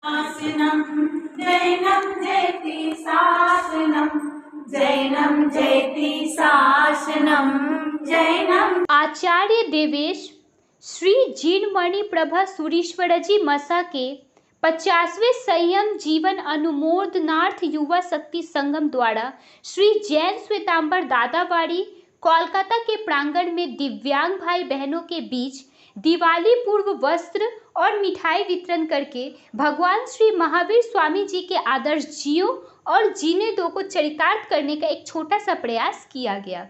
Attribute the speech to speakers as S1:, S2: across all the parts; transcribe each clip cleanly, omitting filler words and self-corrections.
S1: शासनं जैनं जयति शासनं जैनं जयति शासनं जैनं।
S2: आचार्य देवेश श्री जीनमणि प्रभा सुरीश्वरजी मसा के 50वें संयम जीवन अनुमोदनार्थ युवा शक्ति संगम द्वारा श्री जैन श्वेतांबर दादावाड़ी कोलकाता के प्रांगण में दिव्यांग भाई बहनों के बीच दिवाली पूर्व वस्त्र और मिठाई वितरण करके भगवान श्री महावीर स्वामी जी के आदर्श जियो और जीने दो को चरितार्थ करने का एक छोटा सा प्रयास किया गया।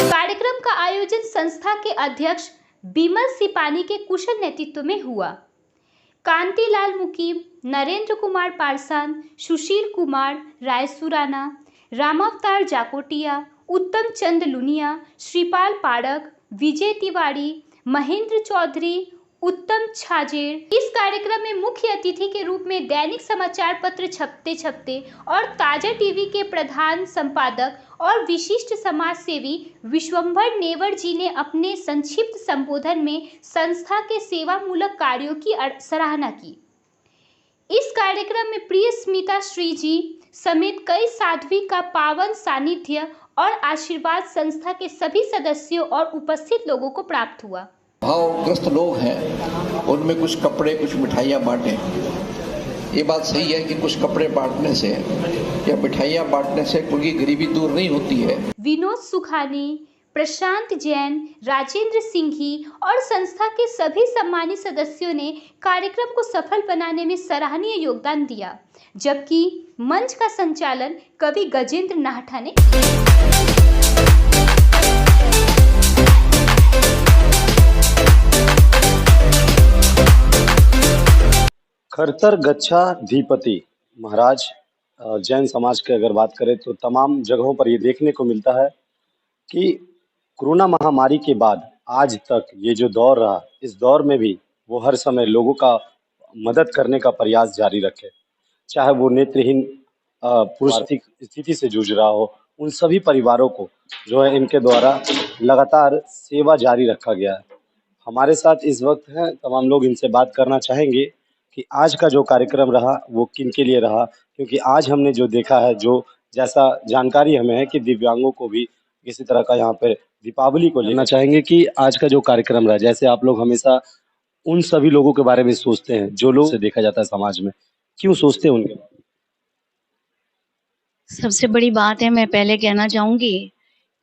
S2: कार्यक्रम का आयोजन संस्था के अध्यक्ष बिमल सिपानी के कुशल नेतृत्व में हुआ। कांतिलाल मुकीम, नरेंद्र कुमार पारसान, सुशील कुमार रायसुराना, रामावतार जाकोटिया, उत्तम चंद लुनिया, श्रीपाल पारक, विजय तिवारी, महेंद्र चौधरी, उत्तम छाजेर। इस कार्यक्रम में मुख्य अतिथि के रूप में दैनिक समाचार पत्र छपते और ताजा टीवी के प्रधान संपादक और विशिष्ट समाज सेवी विश्वंभर नेवर जी ने अपने संक्षिप्त संबोधन में संस्था के सेवामूलक कार्यों की सराहना की। इस कार्यक्रम में प्रिय स्मिता श्री जी समेत कई साध्वी का पावन सानिध्य और आशीर्वाद संस्था के सभी सदस्यों और उपस्थित लोगों को प्राप्त हुआ।
S3: भावग्रस्त लोग हैं, उनमें कुछ कपड़े कुछ मिठाइयाँ बांटें। ये बात सही है कि कुछ कपड़े बांटने से या मिठाइयाँ बांटने से कोई गरीबी दूर नहीं होती है।
S2: विनोद सुखानी, प्रशांत जैन, राजेंद्र सिंघी और संस्था के सभी सम्मानित सदस्यों ने कार्यक्रम को सफल बनाने में सराहनीय योगदान दिया, जबकि मंच का संचालन कवि गजेंद्र नाहटा ने।
S4: खरतर गच्छाधिपति महाराज जैन समाज की अगर बात करें तो तमाम जगहों पर ये देखने को मिलता है कि कोरोना महामारी के बाद आज तक ये जो दौर रहा, इस दौर में भी वो हर समय लोगों का मदद करने का प्रयास जारी रखे, चाहे वो नेत्रहीन पुरुष आर्थिक स्थिति से जूझ रहा हो, उन सभी परिवारों को जो है इनके द्वारा लगातार सेवा जारी रखा गया है। हमारे साथ इस वक्त हैं तमाम लोग, इनसे बात करना चाहेंगे कि आज का जो कार्यक्रम रहा वो किन के लिए रहा, क्योंकि आज हमने जो देखा है, जो जैसा जानकारी हमें है कि दिव्यांगों को भी किसी तरह का यहाँ पे दीपावली को लेना चाहेंगे कि आज का जो कार्यक्रम रहा, जैसे आप लोग हमेशा उन सभी लोगों के बारे में सोचते हैं जो लोग से देखा जाता है समाज में, क्यों सोचते हैं उनके बारे में?
S5: सबसे बड़ी बात है, मैं पहले कहना चाहूंगी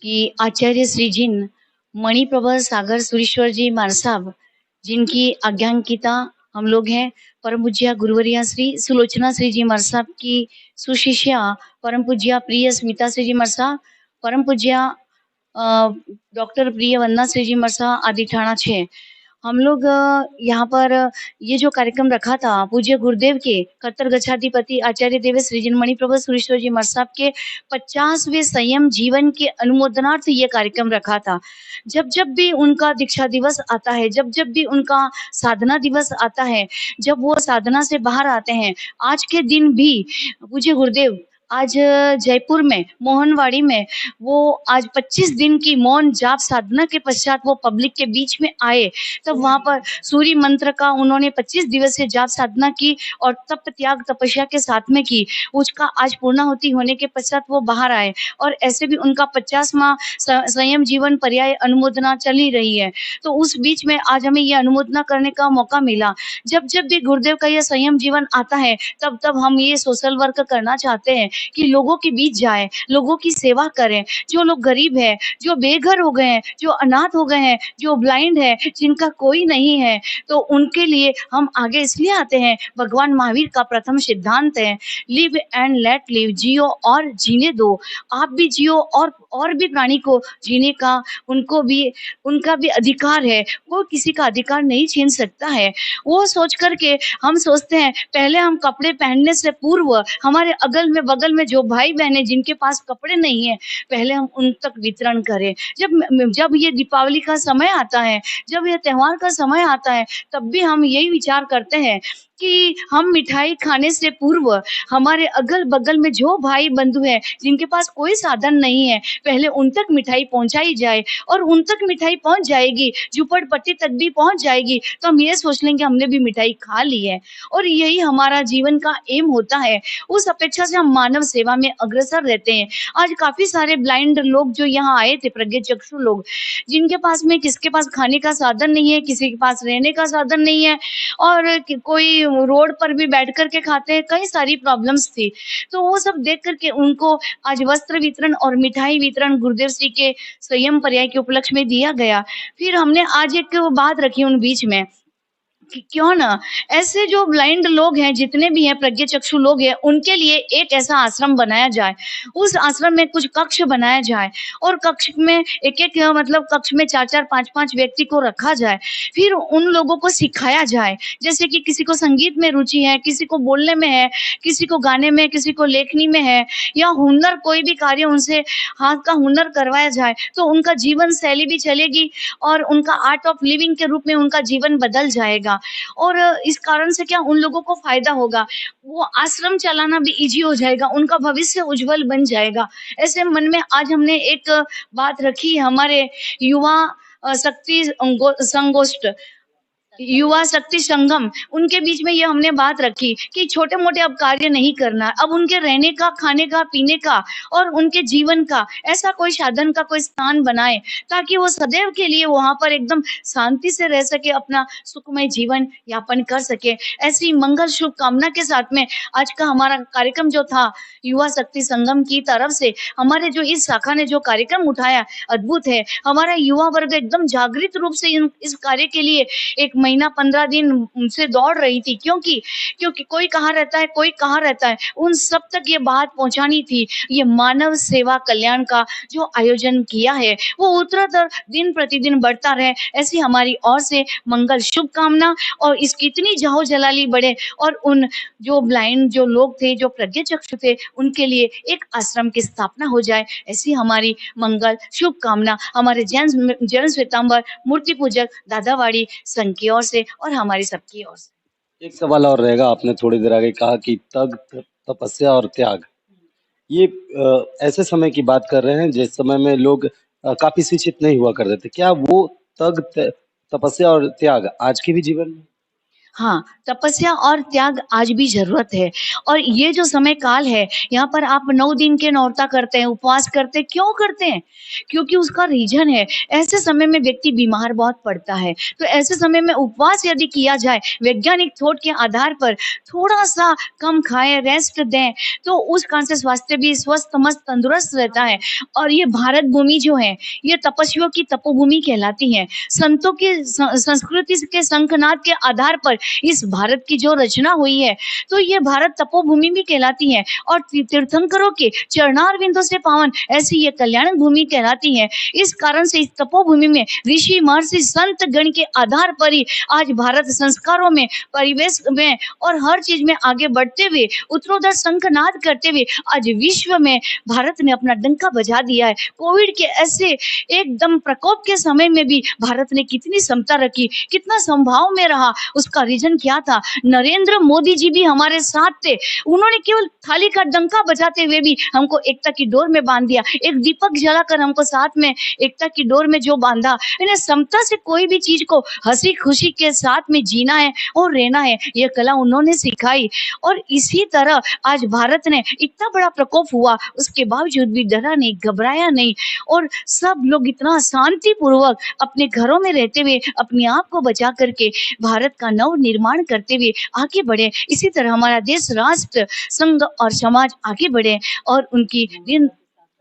S5: कि आचार्य श्री जिन मणिप्रभा सागर सुरेश्वर जी महाराज साहब, जिनकी आज्ञांकिता हम लोग हैं, परम पूज्य गुरुवरिया श्री सुलोचना श्री जी महाराज साहब की सुशिष्या परम पूज्य प्रिय स्मिता श्री जी महाराज साहब, परम पूज्य डॉक्टर प्रिय वंदना श्री जी महाराज साहब आदि ठाणा छे। हम लोग यहाँ पर ये जो कार्यक्रम रखा था पूज्य गुरुदेव के खरतर गच्छाधिपति आचार्य देवेश श्री जिनमणि प्रभा सुरेश्वर जी महाराज साहब के 50वें संयम जीवन के अनुमोदनार्थ ये कार्यक्रम रखा था। जब जब भी उनका दीक्षा दिवस आता है, जब जब भी उनका साधना दिवस आता है, जब वो साधना से बाहर आते हैं, आज के दिन भी पूज्य गुरुदेव आज जयपुर में मोहनवाड़ी में वो आज 25 दिन की मौन जाप साधना के पश्चात वो पब्लिक के बीच में आए, तब वहां पर सूर्य मंत्र का उन्होंने 25 दिवसीय जाप साधना की और तप त्याग तपस्या के साथ में की। उसका आज पूर्णाहुति होने के पश्चात वो बाहर आए और ऐसे भी उनका 50वां संयम जीवन पर्याय अनुमोदना चल ही रही है। तो उस बीच में आज हमें ये अनुमोदना करने का मौका मिला। जब जब भी गुरुदेव का यह संयम जीवन आता है, तब तब हम ये सोशल वर्क करना चाहते हैं कि लोगों के बीच जाए, लोगों की सेवा करें। जो लोग गरीब है, जो बेघर हो गए हैं, जो अनाथ हो गए हैं, जो ब्लाइंड है, जिनका कोई नहीं है, तो उनके लिए हम आगे इसलिए आते हैं। भगवान महावीर का प्रथम सिद्धांत है लिव एंड लेट लिव, जियो और जीने दो। आप भी जियो और भी प्राणी को जीने का उनका भी अधिकार है, वो किसी का अधिकार नहीं छीन सकता है। वो सोच करके हम सोचते हैं पहले हम कपड़े पहनने से पूर्व हमारे अगल में बगल में जो भाई बहन जिनके पास कपड़े नहीं है, पहले हम उन तक वितरण करें। जब ये दीपावली का समय आता है, जब ये त्योहार का समय आता है, तब भी हम यही विचार करते हैं कि हम मिठाई खाने से पूर्व हमारे अगल बगल में जो भाई बंधु हैं जिनके पास कोई साधन नहीं है, पहले उन तक मिठाई पहुंचाई जाए, और उन तक मिठाई पहुंच जाएगी, झुपड़पट्टी तक भी पहुंच जाएगी, तो हम ये सोच लेंगे हमने भी मिठाई खा ली है। और यही हमारा जीवन का एम होता है। उस अपेक्षा से हम मानव सेवा में अग्रसर रहते हैं। आज काफी सारे ब्लाइंड लोग जो यहाँ आए थे, प्रज्ञाचक्षु लोग, जिनके पास में, किसके पास खाने का साधन नहीं है, किसी के पास रहने का साधन नहीं है, और कोई रोड पर भी बैठ करके खाते हैं, कई सारी प्रॉब्लम्स थी। तो वो सब देख करके उनको आज वस्त्र वितरण और मिठाई वितरण गुरुदेव श्री के संयम पर्याय के उपलक्ष्य में दिया गया। फिर हमने आज एक बात रखी उन बीच में कि क्यों ना ऐसे जो ब्लाइंड लोग हैं, जितने भी हैं प्रज्ञाचक्षु लोग हैं, उनके लिए एक ऐसा आश्रम बनाया जाए। उस आश्रम में कुछ कक्ष बनाया जाए, और कक्ष में एक-एक मतलब कक्ष में 4-4 5-5 व्यक्ति को रखा जाए। फिर उन लोगों को सिखाया जाए, जैसे कि किसी को संगीत में रुचि है, किसी को बोलने में है, किसी को गाने में, किसी को लेखनी में है, या हुनर कोई भी कार्य उनसे हाथ का हुनर करवाया जाए, तो उनका जीवन शैली भी चलेगी और उनका आर्ट ऑफ लिविंग के रूप में उनका जीवन बदल जाएगा। और इस कारण से क्या उन लोगों को फायदा होगा, वो आश्रम चलाना भी इजी हो जाएगा, उनका भविष्य उज्जवल बन जाएगा। ऐसे मन में आज हमने एक बात रखी, हमारे युवा शक्ति संगोष्ठ, युवा शक्ति संगम, उनके बीच में ये हमने बात रखी कि छोटे मोटे अब कार्य नहीं करना, अब उनके रहने का, खाने का, पीने का और उनके जीवन का ऐसा कोई साधन का कोई स्थान बनाए, ताकि वो सदैव के लिए वहां पर एकदम शांति से रह सके, अपना सुखमय जीवन यापन कर सके। ऐसी मंगल शुभकामना के साथ में आज का हमारा कार्यक्रम जो था युवा शक्ति संगम की तरफ से, हमारे जो इस शाखा ने जो कार्यक्रम उठाया अद्भुत है। हमारा युवा वर्ग एकदम जागृत रूप से इस कार्य के लिए एक महीना 15 दिन से दौड़ रही थी, क्योंकि कोई कहाँ रहता है, कोई कहाँ रहता है, उन सब तक ये बात पहुंचानी थी। ये मानव सेवा कल्याण का जो आयोजन किया है वो उत्तरोत्तर दिन प्रतिदिन बढ़ता रहे, ऐसी हमारी ओर से मंगल शुभकामना, और इसकी इतनी जाहो जलाली बढ़े, और उन जो ब्लाइंड जो लोग थे, जो प्रज्ञाचक्षु थे, उनके लिए एक आश्रम की स्थापना हो जाए, ऐसी हमारी मंगल शुभकामना हमारे जैन श्वेतांबर मूर्ति पूजक दादावाड़ी संघ की ओर से और हमारी सबकी ओर से।
S4: एक सवाल और रहेगा, आपने थोड़ी देर आगे कहा कि तग, तपस्या और त्याग, ये ऐसे समय की बात कर रहे हैं जिस समय में लोग काफी शिक्षित नहीं हुआ करते थे। क्या वो तपस्या और त्याग आज के भी जीवन में?
S5: हाँ, तपस्या और त्याग आज भी ज़रूरत है, और ये जो समय काल है, यहाँ पर आप 9 दिन के नौरता करते हैं, उपवास करते हैं, क्यों करते हैं? क्योंकि उसका रीज़न है, ऐसे समय में व्यक्ति बीमार बहुत पड़ता है, तो ऐसे समय में उपवास यदि किया जाए, वैज्ञानिक थॉट के आधार पर थोड़ा-सा कम खाएँ, रेस्ट दें, तो उस कारण से स्वास्थ्य भी स्वस्थ, मस्त, तंदुरुस्त रहता है। और ये भारत भूमि जो है, ये तपस्वियों की तपोभूमि कहलाती है। संतों की संस्कृति के शंखनाद के आधार पर इस भारत की जो रचना हुई है, तो ये भारत तपोभूमि भी कहलाती है, और तीर्थंकरों के चरणारविंदों से पावन ऐसी ये कल्याण भूमि कहलाती है। इस कारण से इस तपोभूमि में ऋषि महर्षि संत गण के आधार पर ही आज भारत संस्कारों में, परिवेश में और हर चीज में आगे बढ़ते हुए, उत्तरोत्तर शंखनाद करते हुए आज विश्व में भारत ने अपना डंका बजा दिया है। कोविड के ऐसे एकदम प्रकोप के समय में भी भारत ने कितनी क्षमता रखी, कितना संभाव में रहा, उसका रीजन क्या था? नरेंद्र मोदी जी भी हमारे साथ थे, उन्होंने केवल थाली का डंका बजाते हुए भी हमको एकता की डोर में बांध दिया, एक दीपक जलाकर हमको साथ में एकता की डोर में जो बांधा। इन्हें समता से कोई भी चीज को हंसी खुशी के साथ में जीना है और रहना है, ये कला उन्होंने सिखाई। और इसी तरह आज भारत ने इतना बड़ा प्रकोप हुआ, उसके बावजूद भी डरा नहीं, घबराया नहीं, और सब लोग इतना शांति पूर्वक अपने घरों में रहते हुए अपने आप को बचा करके भारत का नव निर्माण करते हुए आगे बढ़े। इसी तरह हमारा देश, राष्ट्र, संघ और समाज आगे बढ़े, और उनकी दिन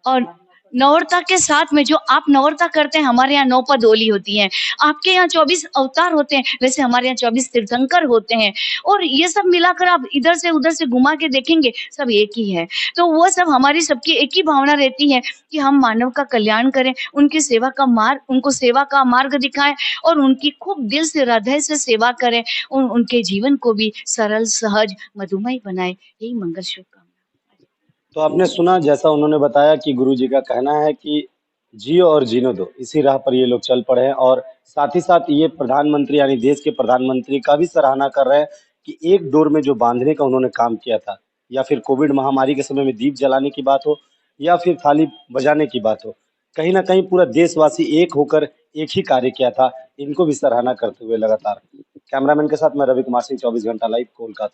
S5: और नवरता के साथ में जो आप नवरता करते हैं, हमारे यहाँ 9 पद होली होती है, आपके यहाँ 24 अवतार होते हैं, वैसे हमारे यहाँ 24 तीर्थंकर होते हैं, और ये सब मिलाकर आप इधर से उधर से घुमा के देखेंगे, सब एक ही है। तो वो सब हमारी सबकी एक ही भावना रहती है कि हम मानव का कल्याण करें, उनकी सेवा का मार्ग, उनको सेवा का मार्ग दिखाएं, और उनकी खूब दिल से, हृदय से सेवा करें, और उनके जीवन को भी सरल, सहज, मधुमय बनाए। यही मंगल शुभकामना।
S4: तो आपने सुना, जैसा उन्होंने बताया कि गुरुजी का कहना है कि जियो और जीने दो, इसी राह पर ये लोग चल पड़े हैं, और साथ ही साथ ये प्रधानमंत्री यानी देश के प्रधानमंत्री का भी सराहना कर रहे हैं कि एक डोर में जो बांधने का उन्होंने काम किया था, या फिर कोविड महामारी के समय में दीप जलाने की बात हो या फिर थाली बजाने की बात हो, कहीं ना कहीं पूरा देशवासी एक होकर एक ही कार्य किया था। इनको भी सराहना करते हुए लगातार। कैमरामैन के साथ मैं रवि कुमार सिंह, 24 घंटा लाइव, कोलकाता।